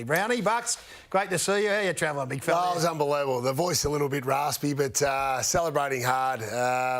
Brownie, Bucks, great to see you. How you travelling, big fella? Oh, it was unbelievable. The voice a little bit raspy, but celebrating hard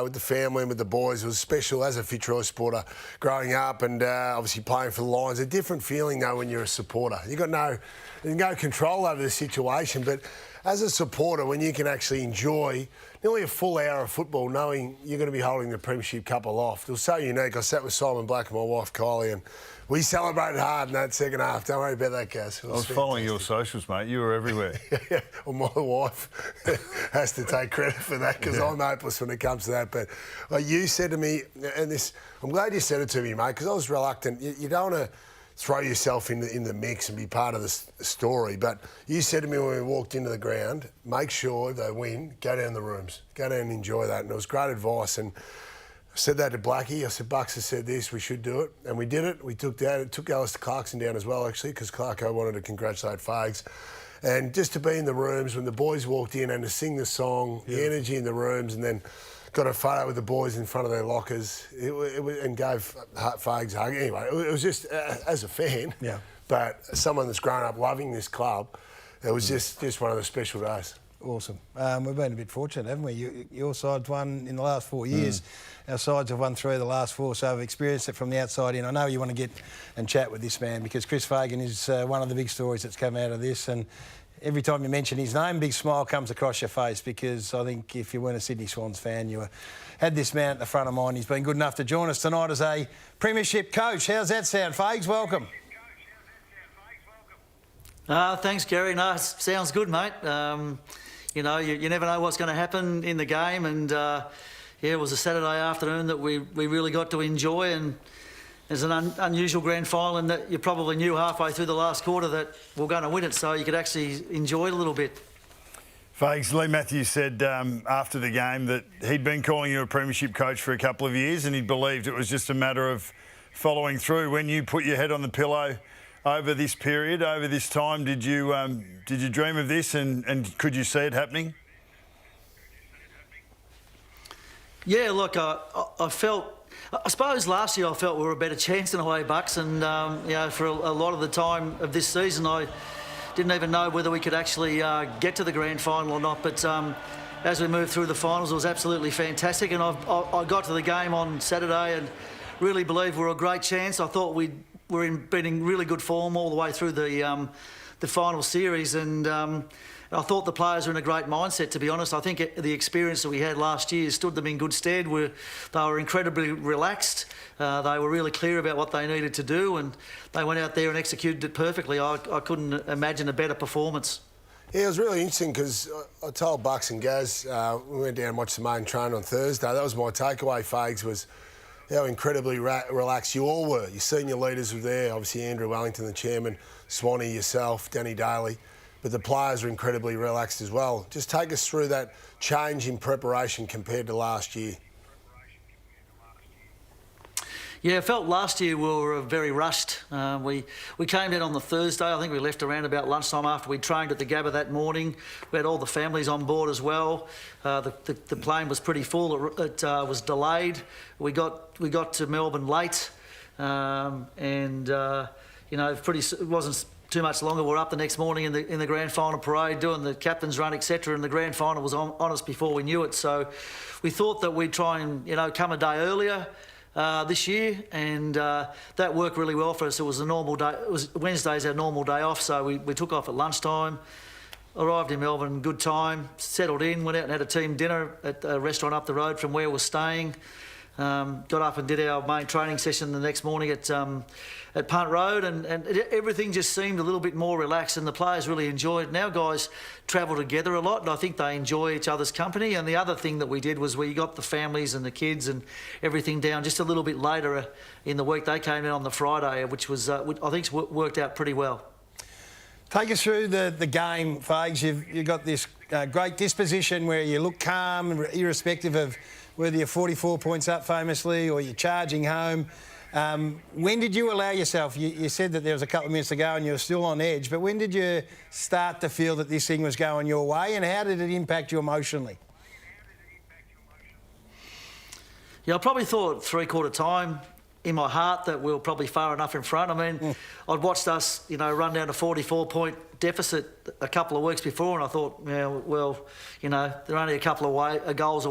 with the family and with the boys. It was special as a Fitzroy supporter growing up and obviously playing for the Lions. A different feeling, though, when you're a supporter. You've got no control over the situation, but as a supporter, when you can actually enjoy nearly a full hour of football knowing you're going to be holding the Premiership Cup aloft, it was so unique. I sat with Simon Black and my wife, Kylie, and we celebrated hard in that second half. Don't worry about that, Gaz. I was following your socials, mate. You were everywhere. Yeah, well, my wife has to take credit for that because I'm hopeless when it comes to that. But you said to me, and this, I'm glad you said it to me, mate, because I was reluctant. You don't want to throw yourself in the mix and be part of the story. But you said to me when we walked into the ground, make sure they win, go down the rooms, go down and enjoy that. And it was great advice. And I said that to Blackie. I said, Bucks has said this, we should do it. And we did it. We took Alistair Clarkson down as well, actually, because Clarko wanted to congratulate Fags. And just to be in the rooms when the boys walked in and to sing the song, the energy in the rooms, and then got a photo with the boys in front of their lockers and gave Fags a hug. Anyway, it was just, as a fan, but someone that's grown up loving this club, it was just one of the special days. Awesome. We've been a bit fortunate, haven't we? Your side's won in the last 4 years. Our sides have won 3 of the last 4, so I've experienced it from the outside in. I know you want to get and chat with this man because Chris Fagan is one of the big stories that's come out of this, and every time you mention his name, a big smile comes across your face because I think if you weren't a Sydney Swans fan, you had this man at the front of mind. He's been good enough to join us tonight as a Premiership coach. How's that sound, Fags? Welcome. Thanks, Gary. No, it sounds good, mate. You know, you never know what's going to happen in the game, and yeah, it was a Saturday afternoon that we really got to enjoy, and there's an unusual grand final in that you probably knew halfway through the last quarter that we're going to win it, so you could actually enjoy it a little bit. Fags, Lee Matthews said after the game that he'd been calling you a Premiership coach for a couple of years and he believed it was just a matter of following through. When you put your head on the pillow over this period, over this time, did you dream of this and could you see it happening? Yeah, look, I felt, I suppose last year I felt we were a better chance in a way, Bucks, and you know, for a lot of the time of this season I didn't even know whether we could actually get to the grand final or not, but as we moved through the finals it was absolutely fantastic, and I got to the game on Saturday and really believed we were a great chance. I thought been in really good form all the way through the final series, and I thought the players were in a great mindset, to be honest. I think the experience that we had last year stood them in good stead. They were incredibly relaxed. They were really clear about what they needed to do, and they went out there and executed it perfectly. I couldn't imagine a better performance. Yeah, it was really interesting because I told Bucks and Gaz, we went down and watched the main train on Thursday. That was my takeaway, Fags, was how incredibly relaxed you all were. Your senior leaders were there, obviously Andrew Wellington, the chairman, Swanee, yourself, Danny Daly, but the players were incredibly relaxed as well. Just take us through that change in preparation compared to last year. Yeah, I felt last year we were very rushed. We came in on the Thursday. I think we left around about lunchtime after we trained at the Gabba that morning. We had all the families on board as well. The plane was pretty full. It was delayed. We got to Melbourne late, and you know, it wasn't too much longer. We're up the next morning in the grand final parade, doing the captain's run, etc. And the grand final was on us before we knew it. So we thought that we'd try and come a day earlier this year, and that worked really well for us. It was a normal day. It was Wednesday's our normal day off, so we took off at lunchtime. Arrived in Melbourne, good time, settled in, went out and had a team dinner at a restaurant up the road from where we're staying. Got up and did our main training session the next morning at Punt Road, and everything just seemed a little bit more relaxed, and the players really enjoyed it. Now guys travel together a lot, and I think they enjoy each other's company. And the other thing that we did was we got the families and the kids and everything down just a little bit later in the week. They came in on the Friday, which was I think worked out pretty well. Take us through the game, Fags. You've got this great disposition where you look calm, irrespective of whether you're 44 points up famously or you're charging home. When did you allow yourself, you said that there was a couple of minutes to go and you were still on edge, but when did you start to feel that this thing was going your way, and how did it impact you emotionally? Yeah, I probably thought three-quarter time in my heart that we were probably far enough in front. I mean, I'd watched us, run down a 44-point deficit a couple of weeks before, and I thought, yeah, well, they're only a couple of goals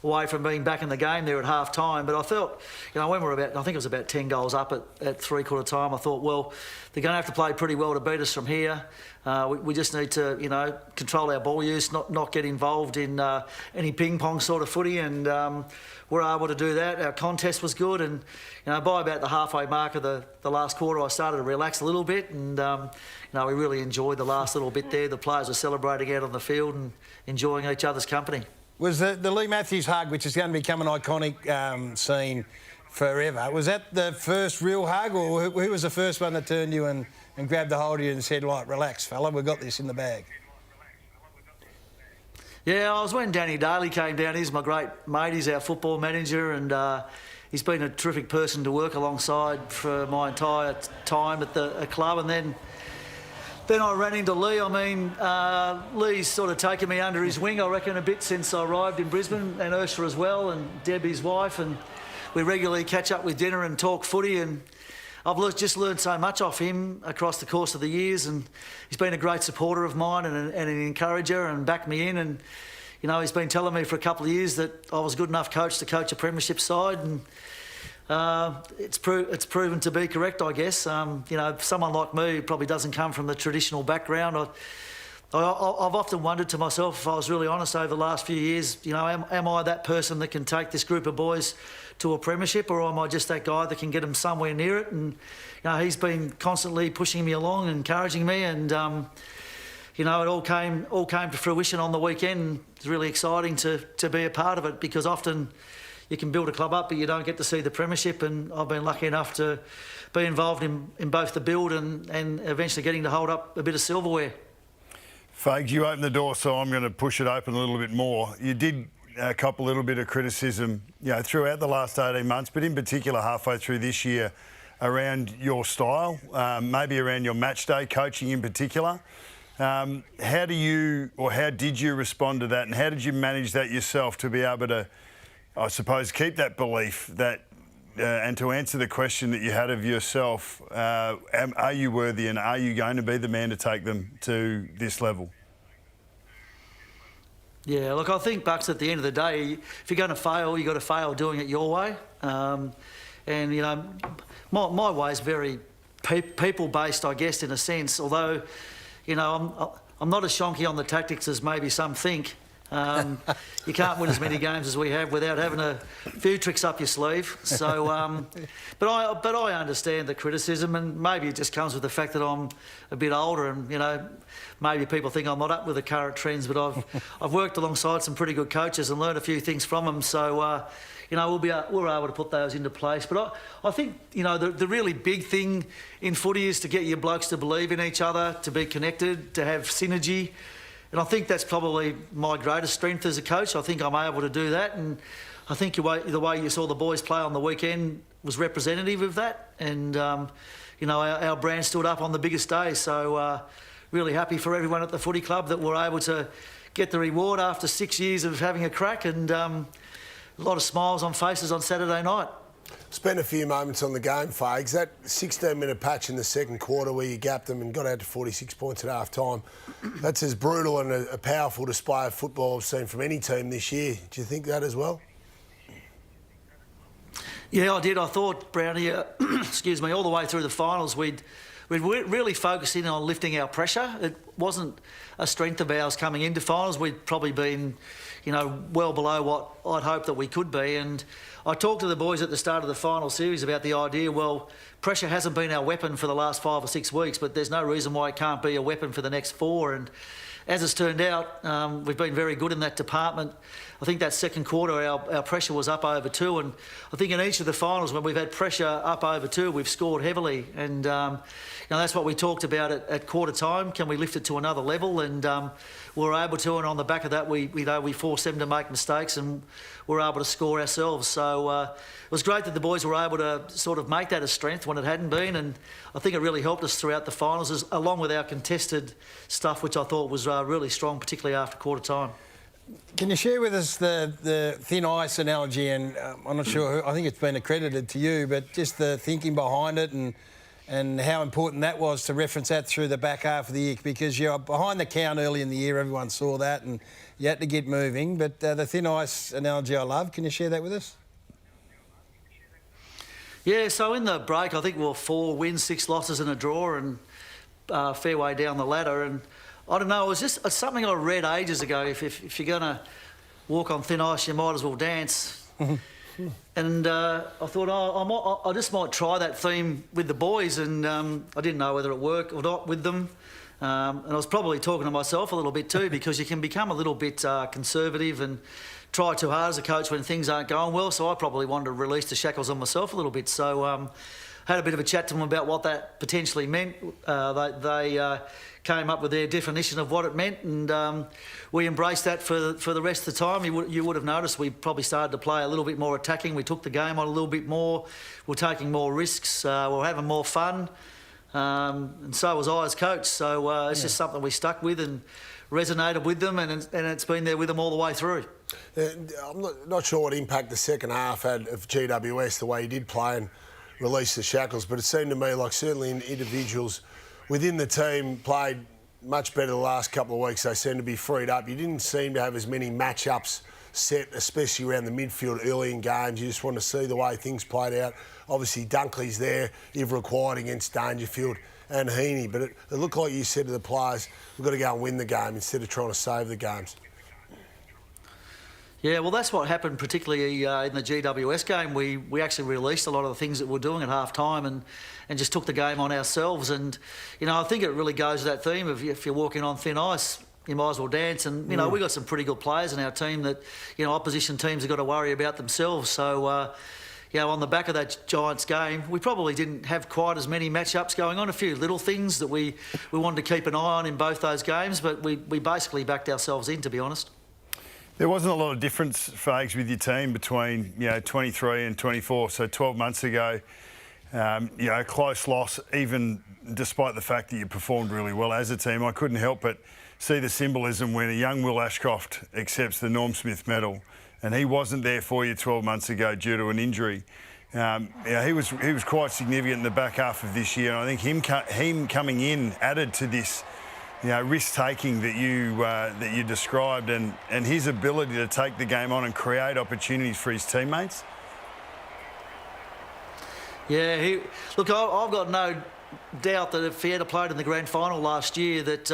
away from being back in the game there at half time. But I felt, when we were I think it was about 10 goals up at three-quarter time, I thought, well, they're going to have to play pretty well to beat us from here. We just need to, control our ball use, not get involved in any ping-pong sort of footy, and we're able to do that. Our contest was good, and by about the halfway mark of the last quarter, I started to relax a little bit, and we really enjoyed the last little bit there. The players were celebrating out on the field and enjoying each other's company. Was the Lee Matthews hug, which is going to become an iconic scene forever, was that the first real hug, or who was the first one that turned you and grabbed a hold of you and said, like, relax, fella, we've got this in the bag? Yeah, I was when Danny Daly came down. He's my great mate. He's our football manager, and he's been a terrific person to work alongside for my entire time at the club. And then I ran into Lee. I mean, Lee's sort of taken me under his wing, I reckon, a bit since I arrived in Brisbane, and Ursula as well, and Deb, his wife, and we regularly catch up with dinner and talk footy, and I've just learned so much off him across the course of the years, and he's been a great supporter of mine and an encourager and backed me in, and he's been telling me for a couple of years that I was good enough coach to coach a Premiership side, and it's proven to be correct, I guess. Someone like me who probably doesn't come from the traditional background, I've often wondered to myself, if I was really honest over the last few years, am I that person that can take this group of boys to a Premiership, or am I just that guy that can get them somewhere near it? And he's been constantly pushing me along and encouraging me, and it all came to fruition on the weekend. It's really exciting to be a part of it, because often you can build a club up but you don't get to see the Premiership, and I've been lucky enough to be involved in both the build and eventually getting to hold up a bit of silverware. Fags, you opened the door, so I'm going to push it open a little bit more. You did cop a little bit of criticism, throughout the last 18 months, but in particular halfway through this year, around your style, maybe around your match day coaching in particular. How did you respond to that, and how did you manage that yourself to be able to, I suppose, keep that belief that, and to answer the question that you had of yourself, are you worthy, and are you going to be the man to take them to this level? Yeah, look, I think, Bucks, at the end of the day, if you're going to fail, you've got to fail doing it your way. My way is very people-based, I guess, in a sense, although, I'm not as shonky on the tactics as maybe some think. You can't win as many games as we have without having a few tricks up your sleeve. So, but I understand the criticism, and maybe it just comes with the fact that I'm a bit older, and maybe people think I'm not up with the current trends. But I've worked alongside some pretty good coaches and learned a few things from them. So, we're able to put those into place. But I think the really big thing in footy is to get your blokes to believe in each other, to be connected, to have synergy. And I think that's probably my greatest strength as a coach. I think I'm able to do that, and I think the way you saw the boys play on the weekend was representative of that. And our brand stood up on the biggest day. So really happy for everyone at the footy club that we're able to get the reward after 6 years of having a crack, and a lot of smiles on faces on Saturday night. Spent a few moments on the game, Fags. That 16-minute patch in the second quarter where you gapped them and got out to 46 points at half-time, that's as brutal and a powerful display of football I've seen from any team this year. Do you think that as well? Yeah, I did. I thought, Brownie, excuse me, all the way through the finals, we'd really focused in on lifting our pressure. It wasn't a strength of ours coming into finals. We'd probably been, well below what I'd hoped that we could be. And I talked to the boys at the start of the final series about the idea, well, pressure hasn't been our weapon for the last 5 or 6 weeks, but there's no reason why it can't be a weapon for the next 4. And as it's turned out, we've been very good in that department. I think that second quarter, our pressure was up over 2, and I think in each of the finals when we've had pressure up over 2, we've scored heavily. And that's what we talked about at quarter time. Can we lift it to another level? And we were able to, and on the back of that, we forced them to make mistakes, and we were able to score ourselves. So it was great that the boys were able to sort of make that a strength when it hadn't been, and I think it really helped us throughout the finals, along with our contested stuff, which I thought was really strong, particularly after quarter time. Can you share with us the thin ice analogy? And I'm not sure who, I think it's been accredited to you, but just the thinking behind it and how important that was to reference that through the back half of the year, because you're behind the count early in the year, everyone saw that, and you had to get moving. But the thin ice analogy I love, can you share that with us? Yeah, so in the break, I think we were 4 wins, 6 losses and a draw, and fair way down the ladder. And I don't know, it was just something I read ages ago. If you're going to walk on thin ice, you might as well dance. And I thought, I just might try that theme with the boys, and I didn't know whether it worked or not with them. And I was probably talking to myself a little bit too, because you can become a little bit conservative and try too hard as a coach when things aren't going well. So I probably wanted to release the shackles on myself a little bit. So had a bit of a chat to them about what that potentially meant. They came up with their definition of what it meant, and we embraced that for the rest of the time. You would have noticed we probably started to play a little bit more attacking. We took the game on a little bit more. We're taking more risks. We're having more fun. And so was I as coach. So it's just something we stuck with and resonated with them, and it's been there with them all the way through. I'm not sure what impact the second half had of GWS, the way he did play and release the shackles, but it seemed to me like certainly individuals within the team played much better the last couple of weeks. They seemed to be freed up. You didn't seem to have as many matchups set, especially around the midfield early in games. You just want to see the way things played out. Obviously, Dunkley's there, if required, against Dangerfield and Heaney. But it looked like you said to the players, we've got to go and win the game instead of trying to save the games. Yeah, well, that's what happened, particularly in the GWS game. We actually released a lot of the things that we're doing at half-time and just took the game on ourselves. And, you know, I think it really goes to that theme of if you're walking on thin ice, you might as well dance. And, you know, we've got some pretty good players in our team that, you know, opposition teams have got to worry about themselves. So, you know, on the back of that Giants game, we probably didn't have quite as many matchups going on, a few little things that we wanted to keep an eye on in both those games, but we basically backed ourselves in, to be honest. There wasn't a lot of difference, Fags, with your team between, you know, 23 and 24. So 12 months ago, you know, close loss, even despite the fact that you performed really well as a team. I couldn't help but see the symbolism when a young Will Ashcroft accepts the Norm Smith medal, and he wasn't there for you 12 months ago due to an injury. You know, he was quite significant in the back half of this year, and I think him coming in added to this, you know, risk-taking that you described, and his ability to take the game on and create opportunities for his teammates. Yeah, look, I've got no doubt that if he had played in the grand final last year, that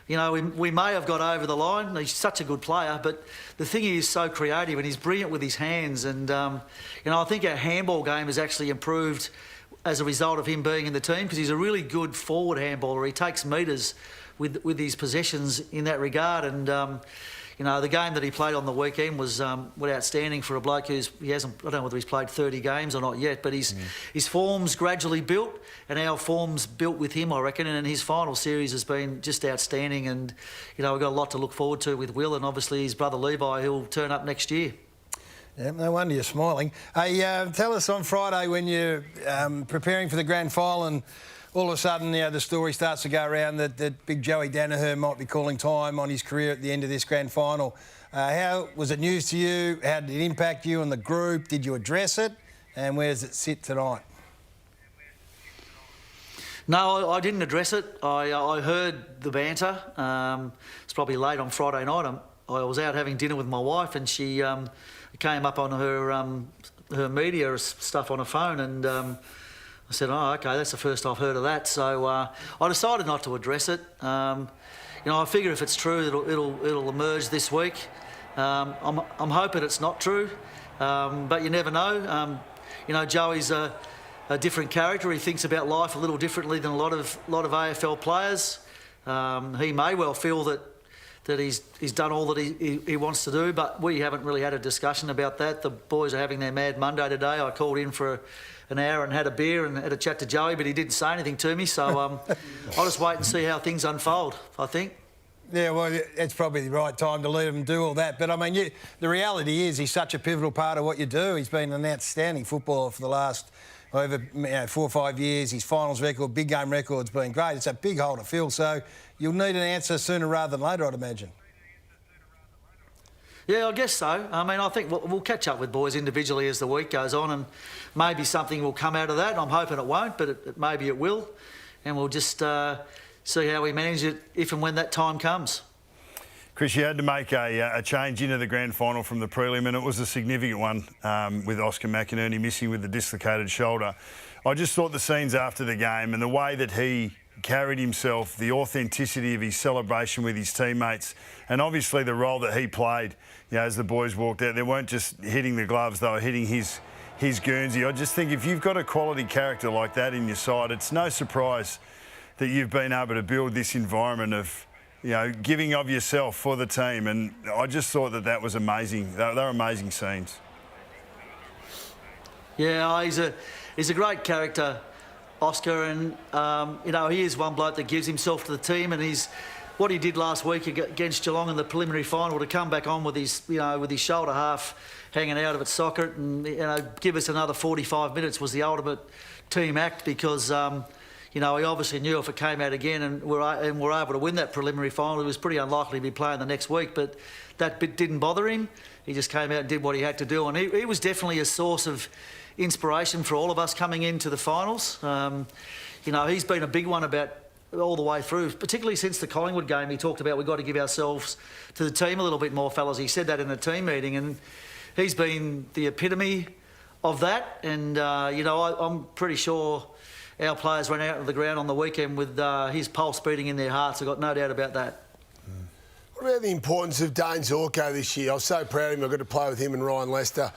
you know, we may have got over the line. He's such a good player, but the thing is, he's so creative and he's brilliant with his hands. And you know, I think our handball game has actually improved as a result of him being in the team, because he's a really good forward handballer. He takes metres with his possessions in that regard. And you know, the game that he played on the weekend was outstanding for a bloke I don't know whether he's played 30 games or not yet, but his form's gradually built, and our form's built with him, I reckon. And his final series has been just outstanding. And you know, we've got a lot to look forward to with Will, and obviously his brother Levi, who'll turn up next year. Yeah, no wonder you're smiling. Hey, tell us on Friday when you're preparing for the grand final, and all of a sudden, you know, the story starts to go around that big Joey Daniher might be calling time on his career at the end of this grand final. How was it news to you? How did it impact you and the group? Did you address it? And where does it sit tonight? No, I didn't address it. I heard the banter. It's probably late on Friday night. I was out having dinner with my wife, and she came up on her media stuff on her phone, and I said, oh, OK, that's the first I've heard of that. So I decided not to address it. You know, I figure if it's true, it'll emerge this week. I'm hoping it's not true, but you never know. You know, Joey's a different character. He thinks about life a little differently than a lot of AFL players. He may well feel that he's done all that he wants to do, but we haven't really had a discussion about that. The boys are having their Mad Monday today. I called in for an hour and had a beer and had a chat to Joey, but he didn't say anything to me, so I'll just wait and see how things unfold, I think. Yeah, well, it's probably the right time to let him do all that. But, I mean, the reality is he's such a pivotal part of what you do. He's been an outstanding footballer for the last over 4 or 5 years. His finals record, big game record's been great. It's a big hole to fill, so you'll need an answer sooner rather than later, I'd imagine. Yeah, I guess so. I mean, I think we'll catch up with boys individually as the week goes on, and maybe something will come out of that. I'm hoping it won't, but maybe it will. And we'll just see how we manage it if and when that time comes. Chris, you had to make a change into the grand final from the prelim, and it was a significant one with Oscar McInerney missing with the dislocated shoulder. I just thought the scenes after the game and the way that he carried himself, the authenticity of his celebration with his teammates, and obviously the role that he played, as the boys walked out. They weren't just hitting the gloves, they were hitting his Guernsey. I just think if you've got a quality character like that in your side, it's no surprise that you've been able to build this environment of, giving of yourself for the team. And I just thought that was amazing. They're amazing scenes. Yeah, he's a great character, Oscar, and he is one bloke that gives himself to the team, and what he did last week against Geelong in the preliminary final to come back on with his shoulder half hanging out of its socket and give us another 45 minutes was the ultimate team act, because he obviously knew if it came out again and we're able to win that preliminary final, he was pretty unlikely to be playing the next week, but that bit didn't bother him. He just came out and did what he had to do, and he was definitely a source of inspiration for all of us coming into the finals. He's been a big one about all the way through, particularly since the Collingwood game. He talked about we've got to give ourselves to the team a little bit more, fellas. He said that in a team meeting, and he's been the epitome of that. And, I'm pretty sure our players went out of the ground on the weekend with his pulse beating in their hearts. I've got no doubt about that. What about the importance of Dane Zorko this year? I was so proud of him. I got to play with him and Ryan Lester,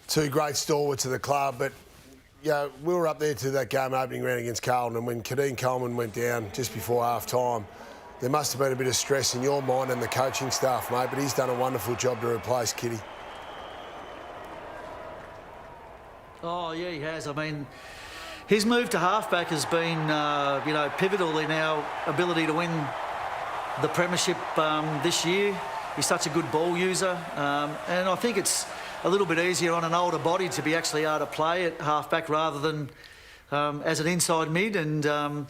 two great stalwarts of the club. But, we were up there to that game opening round against Carlton, and when Kadeen Coleman went down just before half-time, there must have been a bit of stress in your mind and the coaching staff, mate, but he's done a wonderful job to replace Kitty. Oh, yeah, he has. I mean, his move to halfback has been, pivotal in our ability to win the Premiership this year. He's such a good ball user, and I think it's a little bit easier on an older body to be actually able to play at halfback rather than as an inside mid. And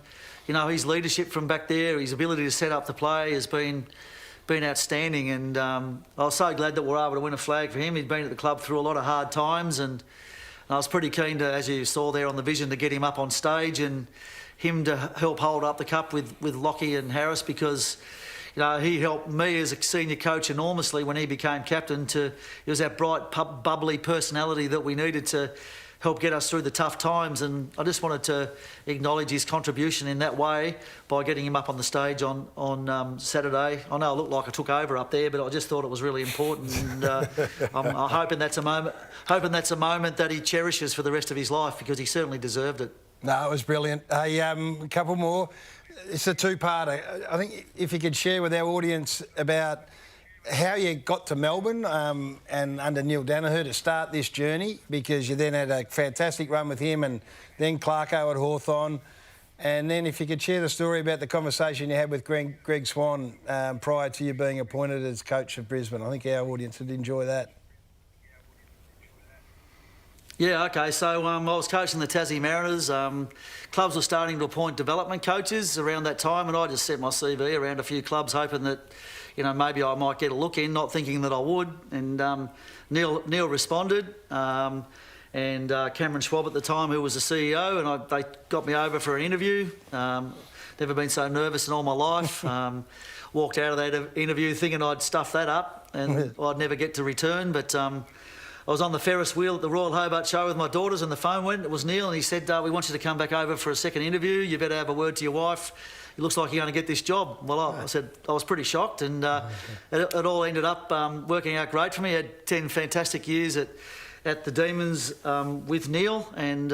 his leadership from back there, his ability to set up the play has been outstanding. And I was so glad that we're able to win a flag for him. He'd been at the club through a lot of hard times, and I was pretty keen to, as you saw there on the vision, to get him up on stage and him to help hold up the cup with Lockie and Harris, because he helped me as a senior coach enormously when he became captain. He was that bright, bubbly personality that we needed to help get us through the tough times, and I just wanted to acknowledge his contribution in that way by getting him up on the stage on Saturday. I know I looked like I took over up there, but I just thought it was really important, and I'm hoping that's a moment that he cherishes for the rest of his life, because he certainly deserved it. No, it was brilliant. A couple more. It's a two-parter. I think if you could share with our audience about how you got to Melbourne and under Neil Daniher to start this journey, because you then had a fantastic run with him and then Clarko at Hawthorn. And then if you could share the story about the conversation you had with Greg Swan prior to you being appointed as coach of Brisbane. I think our audience would enjoy that. Yeah, OK. So I was coaching the Tassie Mariners. Clubs were starting to appoint development coaches around that time, and I just sent my CV around a few clubs hoping that, maybe I might get a look in, not thinking that I would. And Neil responded, and Cameron Schwab at the time, who was the CEO, and they got me over for an interview. Never been so nervous in all my life. Walked out of that interview thinking I'd stuff that up and I'd never get to return, but I was on the Ferris wheel at the Royal Hobart Show with my daughters, and the phone went. It was Neil, and he said, we want you to come back over for a second interview. You better have a word to your wife. It looks like you're going to get this job. Well, I said I was pretty shocked, and it all ended up working out great for me. I had 10 fantastic years at the Demons with Neil, and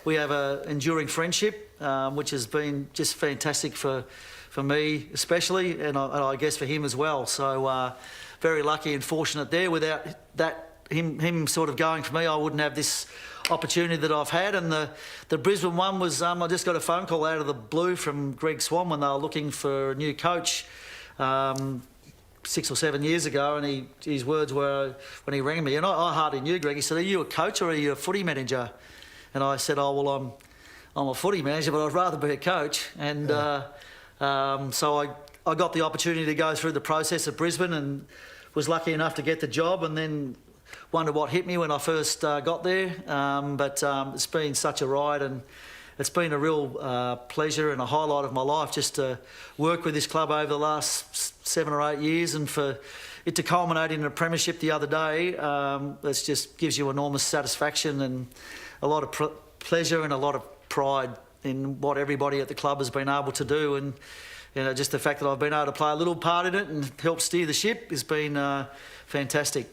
we have an enduring friendship, which has been just fantastic for me especially, and I guess for him as well. So very lucky and fortunate there. Without that, him sort of going for me, I wouldn't have this opportunity that I've had. And the Brisbane one was, I just got a phone call out of the blue from Greg Swan when they were looking for a new coach 6 or 7 years ago, and his words were, when he rang me, and I hardly knew Greg, he said, "Are you a coach or are you a footy manager?" And I said, "Oh, well, I'm a footy manager, but I'd rather be a coach." And so I got the opportunity to go through the process at Brisbane, and was lucky enough to get the job, and then wondered what hit me when I first got there. But it's been such a ride, and it's been a real pleasure and a highlight of my life just to work with this club over the last 7 or 8 years, and for it to culminate in a premiership the other day. It just gives you enormous satisfaction and a lot of pleasure and a lot of pride in what everybody at the club has been able to do, and just the fact that I've been able to play a little part in it and help steer the ship has been fantastic.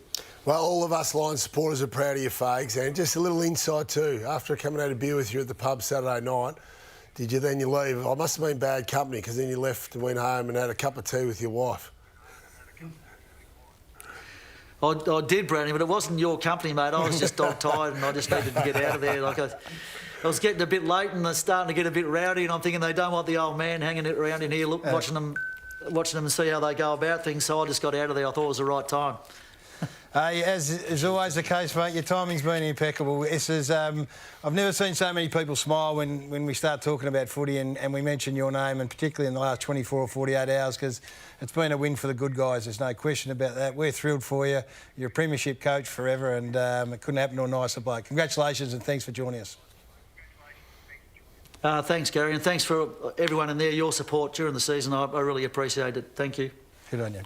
Well, all of us Lions supporters are proud of you, Fags, and just a little insight too. After coming out a beer with you at the pub Saturday night, did you then leave? I must have been bad company, because then you left and went home and had a cup of tea with your wife. I did, Brownie, but it wasn't your company, mate. I was just dog tired and I just needed to get out of there. Like I was getting a bit late and they're starting to get a bit rowdy, and I'm thinking they don't want the old man hanging around in here watching them and see how they go about things. So I just got out of there. I thought it was the right time. As is always the case, mate, your timing's been impeccable. This is, I've never seen so many people smile when we start talking about footy and we mention your name, and particularly in the last 24 or 48 hours, because it's been a win for the good guys. There's no question about that. We're thrilled for you. You're a premiership coach forever, and it couldn't happen to a nicer bloke. Congratulations and thanks for joining us. Thanks, Gary, and thanks for everyone in there, your support during the season. I really appreciate it. Thank you. Good on you.